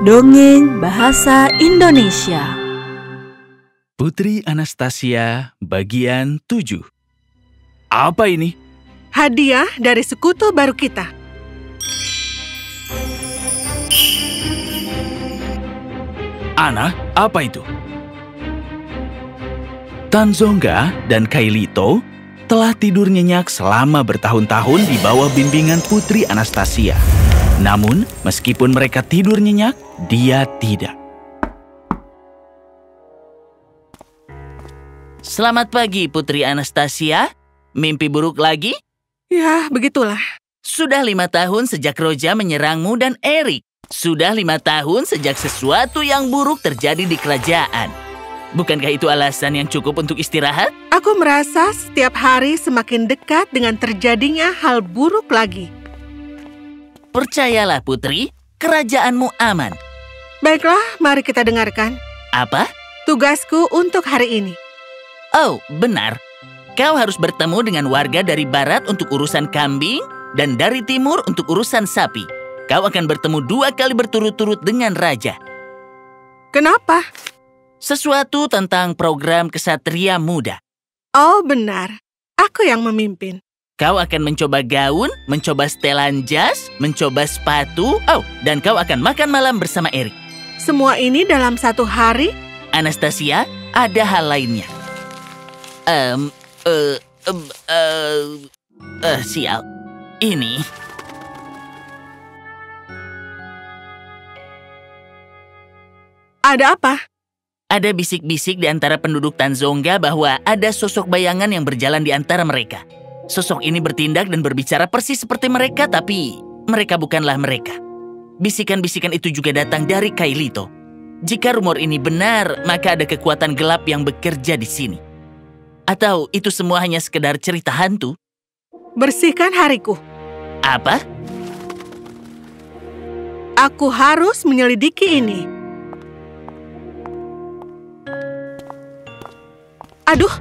Dongeng Bahasa Indonesia. Putri Anastasia bagian 7. Apa ini? Hadiah dari sekutu baru kita. Ana, apa itu? Tanzonga dan Kailito telah tidur nyenyak selama bertahun-tahun di bawah bimbingan Putri Anastasia. Namun, meskipun mereka tidur nyenyak, dia tidak. Selamat pagi, Putri Anastasia. Mimpi buruk lagi? Ya, begitulah. Sudah 5 tahun sejak Roja menyerangmu dan Eric. Sudah 5 tahun sejak sesuatu yang buruk terjadi di kerajaan. Bukankah itu alasan yang cukup untuk istirahat? Aku merasa setiap hari semakin dekat dengan terjadinya hal buruk lagi. Percayalah, Putri, kerajaanmu aman. Baiklah, mari kita dengarkan. Apa? Tugasku untuk hari ini. Oh, benar. Kau harus bertemu dengan warga dari barat untuk urusan kambing dan dari timur untuk urusan sapi. Kau akan bertemu 2 kali berturut-turut dengan raja. Kenapa? Sesuatu tentang program kesatria muda. Oh, benar. Aku yang memimpin. Kau akan mencoba gaun, mencoba setelan jas, mencoba sepatu, dan kau akan makan malam bersama Eric. Semua ini dalam satu hari? Anastasia, ada hal lainnya. Sial. Ini. Ada apa? Ada bisik-bisik di antara penduduk Tanzonga bahwa ada sosok bayangan yang berjalan di antara mereka. Sosok ini bertindak dan berbicara persis seperti mereka, tapi mereka bukanlah mereka. Bisikan-bisikan itu juga datang dari Kailito. Jika rumor ini benar, maka ada kekuatan gelap yang bekerja di sini. Atau itu semua hanya sekedar cerita hantu? Bersihkan hariku. Apa? Aku harus menyelidiki ini. Aduh.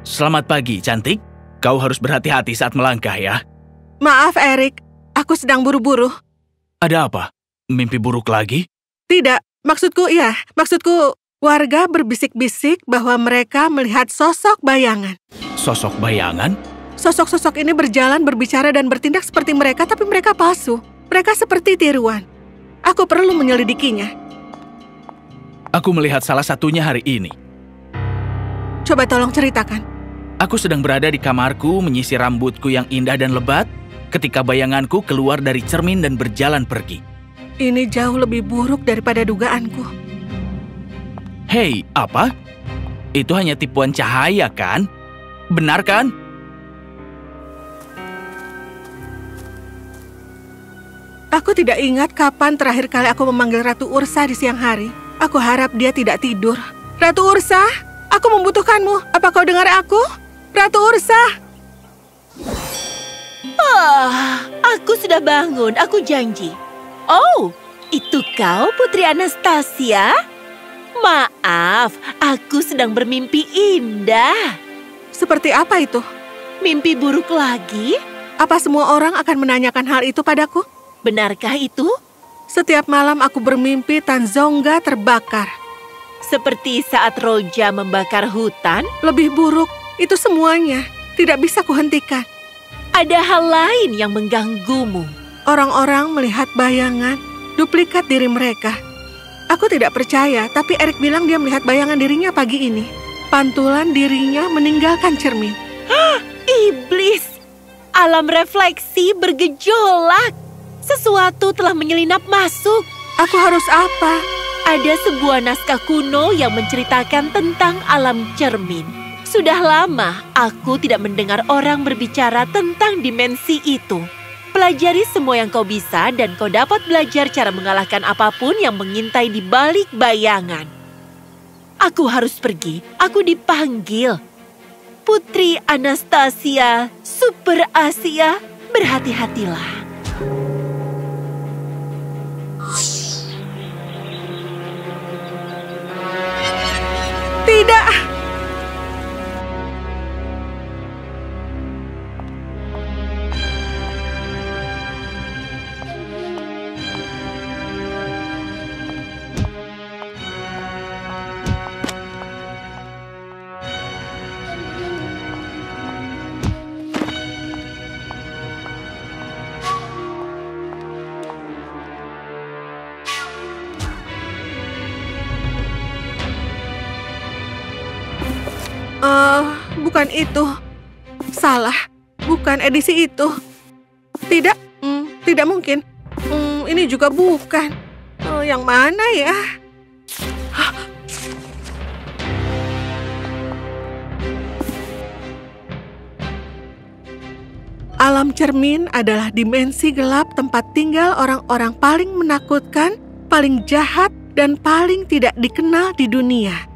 Selamat pagi, cantik. Kau harus berhati-hati saat melangkah ya. Maaf, Eric. Aku sedang buru-buru. Ada apa? Mimpi buruk lagi? Tidak, maksudku warga berbisik-bisik bahwa mereka melihat sosok bayangan. Sosok bayangan? Sosok-sosok ini berjalan, berbicara, dan bertindak seperti mereka, tapi mereka palsu. Mereka seperti tiruan. Aku perlu menyelidikinya. Aku melihat salah satunya hari ini. Coba tolong ceritakan. Aku sedang berada di kamarku menyisir rambutku yang indah dan lebat ketika bayanganku keluar dari cermin dan berjalan pergi. Ini jauh lebih buruk daripada dugaanku. Hei, apa? Itu hanya tipuan cahaya, kan? Benar, kan? Aku tidak ingat kapan terakhir kali aku memanggil Ratu Ursa di siang hari. Aku harap dia tidak tidur. Ratu Ursa, aku membutuhkanmu. Apa kau dengar aku? Ratu Ursa! Aku sudah bangun, aku janji. Oh, itu kau, Putri Anastasia? Maaf, aku sedang bermimpi indah. Seperti apa itu? Mimpi buruk lagi? Apa semua orang akan menanyakan hal itu padaku? Benarkah itu? Setiap malam aku bermimpi Tanzonga terbakar. Seperti saat Roja membakar hutan? Lebih buruk, itu semuanya. Tidak bisa kuhentikan. Ada hal lain yang mengganggumu. Orang-orang melihat bayangan, duplikat diri mereka. Aku tidak percaya, tapi Eric bilang dia melihat bayangan dirinya pagi ini. Pantulan dirinya meninggalkan cermin. Iblis! Alam refleksi bergejolak. Sesuatu telah menyelinap masuk. Aku harus apa? Ada sebuah naskah kuno yang menceritakan tentang alam cermin. Sudah lama aku tidak mendengar orang berbicara tentang dimensi itu. Pelajari semua yang kau bisa dan kau dapat belajar cara mengalahkan apapun yang mengintai di balik bayangan. Aku harus pergi. Aku dipanggil. Putri Anastasia, Super Asia, berhati-hatilah. Tidak! bukan itu. Salah, bukan edisi itu. Tidak, tidak mungkin. Ini juga bukan. Yang mana ya? Alam cermin adalah dimensi gelap tempat tinggal orang-orang paling menakutkan, paling jahat, dan paling tidak dikenal di dunia.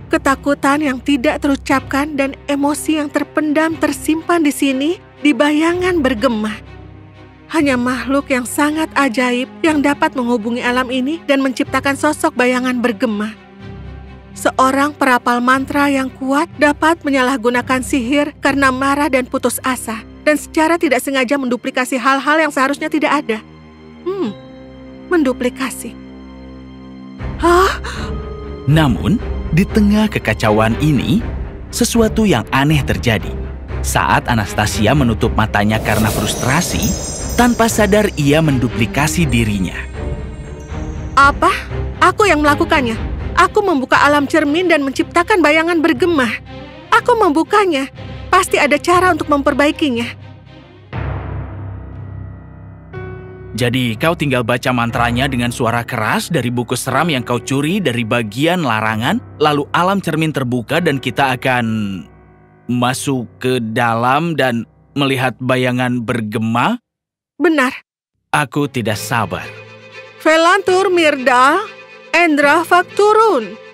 Ketakutan yang tidak terucapkan dan emosi yang terpendam tersimpan di sini di bayangan bergema. Hanya makhluk yang sangat ajaib yang dapat menghubungi alam ini dan menciptakan sosok bayangan bergema. Seorang perapal mantra yang kuat dapat menyalahgunakan sihir karena marah dan putus asa, dan secara tidak sengaja menduplikasi hal-hal yang seharusnya tidak ada. Menduplikasi. Namun, di tengah kekacauan ini, sesuatu yang aneh terjadi. Saat Anastasia menutup matanya karena frustrasi, tanpa sadar ia menduplikasi dirinya. Apa? Aku yang melakukannya. Aku membuka alam cermin dan menciptakan bayangan bergema. Aku membukanya. Pasti ada cara untuk memperbaikinya. Jadi kau tinggal baca mantranya dengan suara keras dari buku seram yang kau curi dari bagian larangan, lalu alam cermin terbuka dan kita akan masuk ke dalam dan melihat bayangan bergema? Benar. Aku tidak sabar. Velantur Myrdal, Endra Fakturun.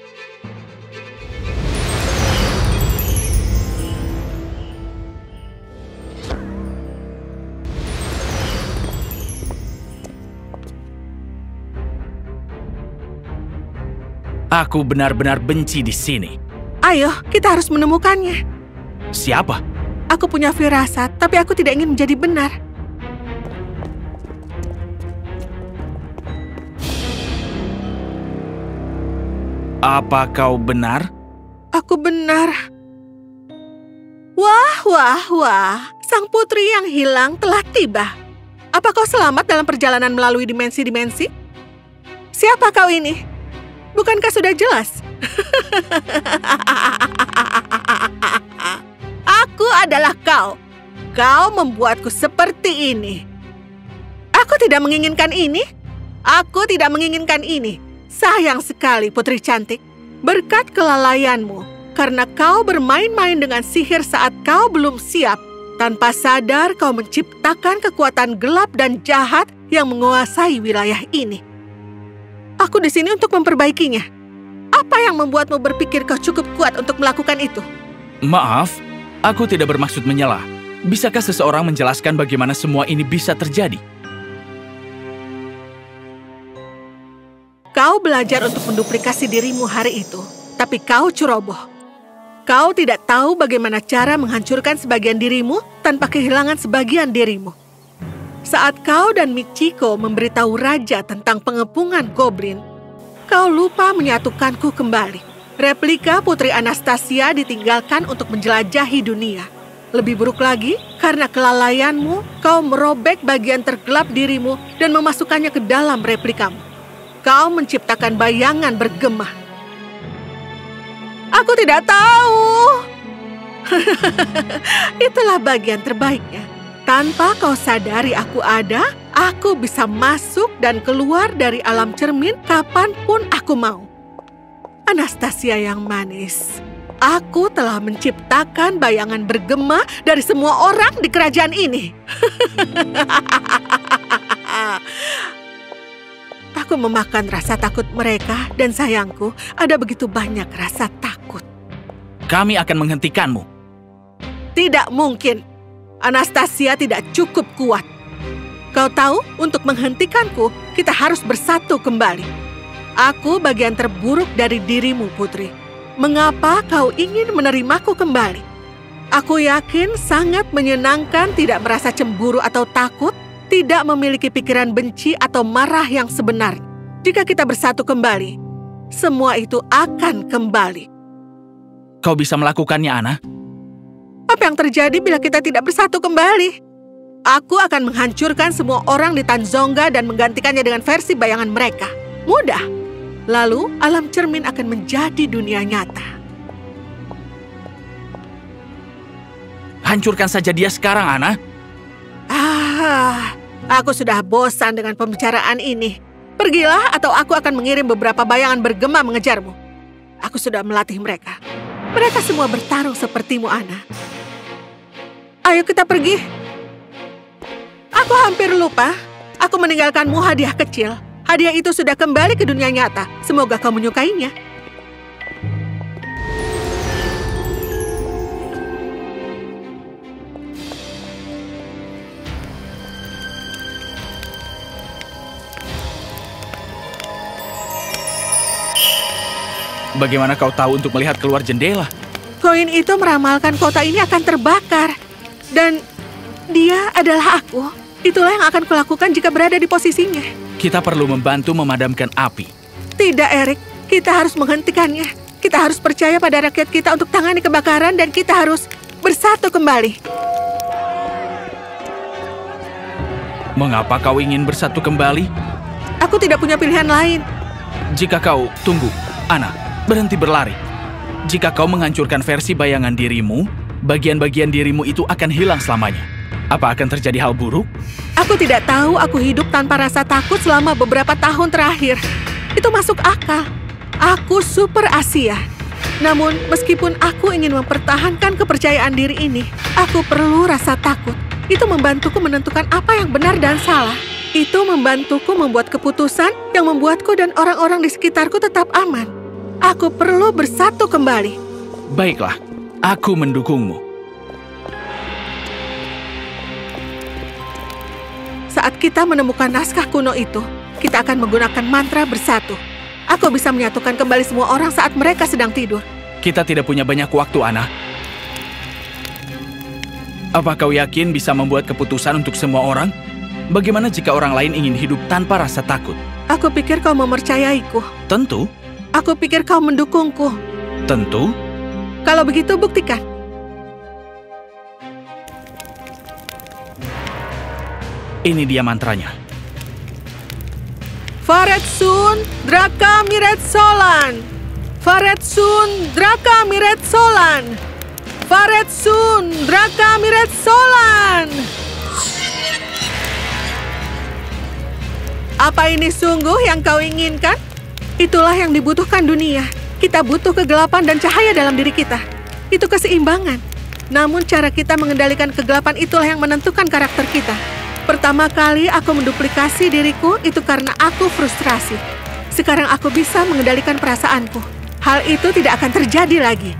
Aku benar-benar benci di sini. Ayo, kita harus menemukannya. Siapa? Aku punya firasat, tapi aku tidak ingin menjadi benar. Apa kau benar? Aku benar. Wah, wah, wah. Sang putri yang hilang telah tiba. Apa kau selamat dalam perjalanan melalui dimensi-dimensi? Siapa kau ini? Bukankah sudah jelas? Aku adalah kau. Kau membuatku seperti ini. Aku tidak menginginkan ini. Aku tidak menginginkan ini. Sayang sekali, putri cantik. Berkat kelalaianmu, karena kau bermain-main dengan sihir saat kau belum siap. Tanpa sadar, kau menciptakan kekuatan gelap dan jahat yang menguasai wilayah ini. Aku di sini untuk memperbaikinya. Apa yang membuatmu berpikir kau cukup kuat untuk melakukan itu? Maaf, aku tidak bermaksud menyela. Bisakah seseorang menjelaskan bagaimana semua ini bisa terjadi? Kau belajar untuk menduplikasi dirimu hari itu, tapi kau ceroboh. Kau tidak tahu bagaimana cara menghancurkan sebagian dirimu tanpa kehilangan sebagian dirimu. Saat kau dan Michiko memberitahu raja tentang pengepungan goblin, kau lupa menyatukanku kembali. Replika Putri Anastasia ditinggalkan untuk menjelajahi dunia. Lebih buruk lagi, karena kelalaianmu, kau merobek bagian tergelap dirimu dan memasukkannya ke dalam replikamu. Kau menciptakan bayangan bergema. Aku tidak tahu. Itulah bagian terbaiknya. Tanpa kau sadari aku ada, aku bisa masuk dan keluar dari alam cermin kapanpun aku mau. Anastasia yang manis, aku telah menciptakan bayangan bergema dari semua orang di kerajaan ini. Aku memakan rasa takut mereka dan sayangku, ada begitu banyak rasa takut. Kami akan menghentikanmu. Tidak mungkin. Anastasia tidak cukup kuat. Kau tahu, untuk menghentikanku, kita harus bersatu kembali. Aku bagian terburuk dari dirimu, putri. Mengapa kau ingin menerimaku kembali? Aku yakin sangat menyenangkan tidak merasa cemburu atau takut, tidak memiliki pikiran benci atau marah yang sebenarnya. Jika kita bersatu kembali, semua itu akan kembali. Kau bisa melakukannya, Ana? Apa yang terjadi bila kita tidak bersatu kembali? Aku akan menghancurkan semua orang di Tanzonga dan menggantikannya dengan versi bayangan mereka. Mudah. Lalu alam cermin akan menjadi dunia nyata. Hancurkan saja dia sekarang, Ana. Aku sudah bosan dengan pembicaraan ini. Pergilah atau aku akan mengirim beberapa bayangan bergema mengejarmu. Aku sudah melatih mereka. Mereka semua bertarung sepertimu, Ana. Ayo kita pergi. Aku hampir lupa. Aku meninggalkanmu hadiah kecil. Hadiah itu sudah kembali ke dunia nyata. Semoga kau menyukainya. Bagaimana kau tahu untuk melihat keluar jendela? Koin itu meramalkan kota ini akan terbakar. Dan dia adalah aku. Itulah yang akan kulakukan jika berada di posisinya. Kita perlu membantu memadamkan api. Tidak, Eric. Kita harus menghentikannya. Kita harus percaya pada rakyat kita untuk tangani kebakaran dan kita harus bersatu kembali. Mengapa kau ingin bersatu kembali? Aku tidak punya pilihan lain. Jika kau... Tunggu, Ana. Berhenti berlari. Jika kau menghancurkan versi bayangan dirimu, bagian-bagian dirimu itu akan hilang selamanya. Apa akan terjadi hal buruk? Aku tidak tahu aku hidup tanpa rasa takut selama beberapa tahun terakhir. Itu masuk akal. Aku super Asia. Namun, meskipun aku ingin mempertahankan kepercayaan diri ini, aku perlu rasa takut. Itu membantuku menentukan apa yang benar dan salah. Itu membantuku membuat keputusan yang membuatku dan orang-orang di sekitarku tetap aman. Aku perlu bersatu kembali. Baiklah, aku mendukungmu. Saat kita menemukan naskah kuno itu, kita akan menggunakan mantra bersatu. Aku bisa menyatukan kembali semua orang saat mereka sedang tidur. Kita tidak punya banyak waktu, Ana. Apa kau yakin bisa membuat keputusan untuk semua orang? Bagaimana jika orang lain ingin hidup tanpa rasa takut? Aku pikir kau mempercayaiku. Tentu. Aku pikir kau mendukungku. Tentu. Kalau begitu, buktikan. Ini dia mantranya. Faretsun Draka Miret Solan. Faretsun Draka Miret Solan. Faretsun Draka Miret Solan. Apa ini sungguh yang kau inginkan? Itulah yang dibutuhkan dunia. Kita butuh kegelapan dan cahaya dalam diri kita. Itu keseimbangan. Namun cara kita mengendalikan kegelapan itulah yang menentukan karakter kita. Pertama kali aku menduplikasi diriku itu karena aku frustrasi. Sekarang aku bisa mengendalikan perasaanku. Hal itu tidak akan terjadi lagi.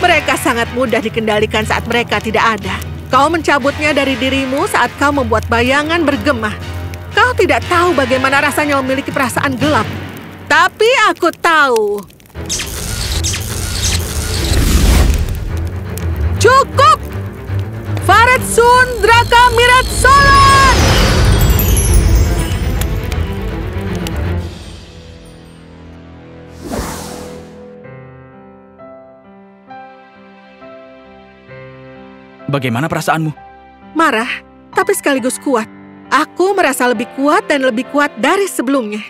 Mereka sangat mudah dikendalikan saat mereka tidak ada. Kau mencabutnya dari dirimu saat kau membuat bayangan bergema. Kau tidak tahu bagaimana rasanya memiliki perasaan gelap. Tapi aku tahu. Cukup! Faretsun Draka Miret Solan! Bagaimana perasaanmu? Marah, tapi sekaligus kuat. Aku merasa lebih kuat dan lebih kuat dari sebelumnya.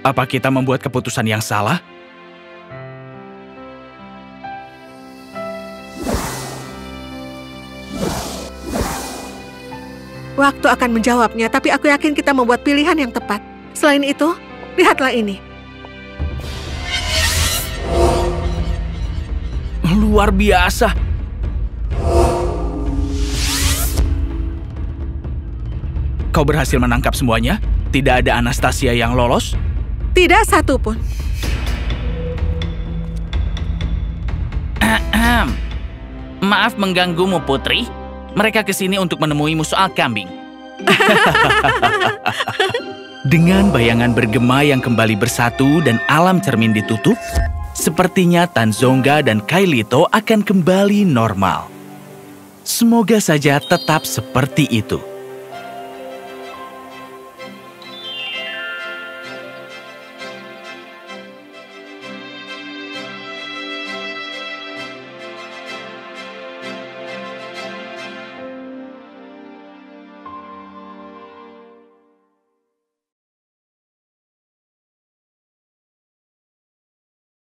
Apa kita membuat keputusan yang salah? Waktu akan menjawabnya, tapi aku yakin kita membuat pilihan yang tepat. Selain itu, lihatlah ini. Luar biasa. Kau berhasil menangkap semuanya? Tidak ada Anastasia yang lolos? Tidak satu pun. Maaf mengganggumu, Putri. Mereka kesini untuk menemuimu soal kambing. Dengan bayangan bergema yang kembali bersatu dan alam cermin ditutup, sepertinya Tanzonga dan Kailito akan kembali normal. Semoga saja tetap seperti itu.